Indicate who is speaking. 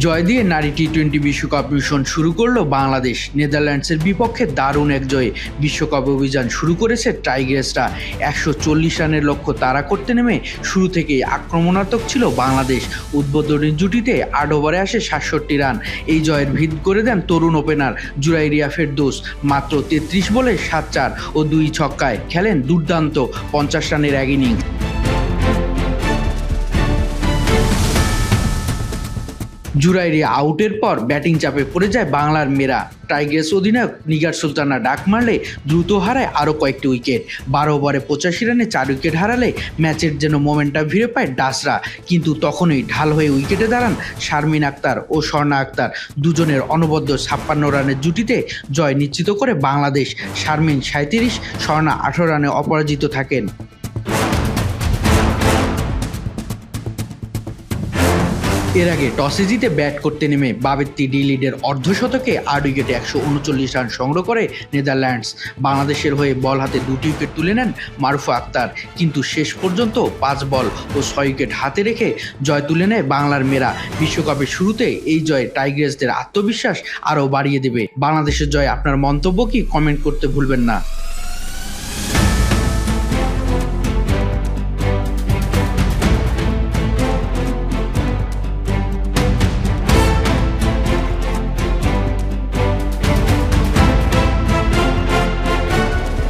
Speaker 1: জয় দিয়ে নারী টি-20 বিশ্বকাপ মিশন শুরু করলো বাংলাদেশ। নেদারল্যান্ডসের বিপক্ষে দারুণ এক জয়ে বিশ্বকাপ অভিযান শুরু করেছে টাইগ্রেসরা। 140 রানের লক্ষ্য তাড়া করতে নেমে শুরু থেকেই আক্রমণাত্মক ছিল বাংলাদেশ। উদ্বোধনী জুটিতে 8 ওভারে আসে 67 রান। এই জয়ের ভিত করে দেন তরুণ ওপেনার জুরাইরিয়া ফেরদৌস। মাত্র 33 বলে 7-4 ও 2 ছক্কায় খেলেন দুর্দান্ত 50 রানের এক ইনিংস। জুরাইরিয়া আউটের পর ব্যাটিং চাপে পড়ে যায় বাংলার মেয়েরা। টাইগ্রেস অধিনায়ক নিগার সুলতানা ডাক মারলে দ্রুত হারায় আরও কয়েকটি উইকেট। 12 ওভারে 85 রানে 4 উইকেট হারালে ম্যাচের যেন মোমেন্টাম ফিরে পায় ডাচরা। কিন্তু তখনই ঢাল হয়ে উইকেটে দাঁড়ান শারমিন আক্তার ও স্বর্ণা আক্তার। দুজনের অনবদ্য 56 রানের জুটিতে জয় নিশ্চিত করে বাংলাদেশ। শারমিন 37, স্বর্ণা 18 রানে অপরাজিত থাকেন। এর আগে টসে জিতে ব্যাট করতে নেমে বাবেত্তি ডি-লিডের অর্ধশতকে 8 উইকেটে 139 রান সংগ্রহ করে নেদারল্যান্ডস। বাংলাদেশের হয়ে বল হাতে 2টি উইকেট তুলে নেন মারুফা আক্তার। কিন্তু শেষ পর্যন্ত 5 বল ও 6 উইকেট হাতে রেখে জয় তুলে নেয় বাংলার মেয়েরা। বিশ্বকাপের শুরুতে এই জয় টাইগ্রেসদের আত্মবিশ্বাস আরও বাড়িয়ে দেবে। বাংলাদেশের জয় আপনার মন্তব্য কি? কমেন্ট করতে ভুলবেন না।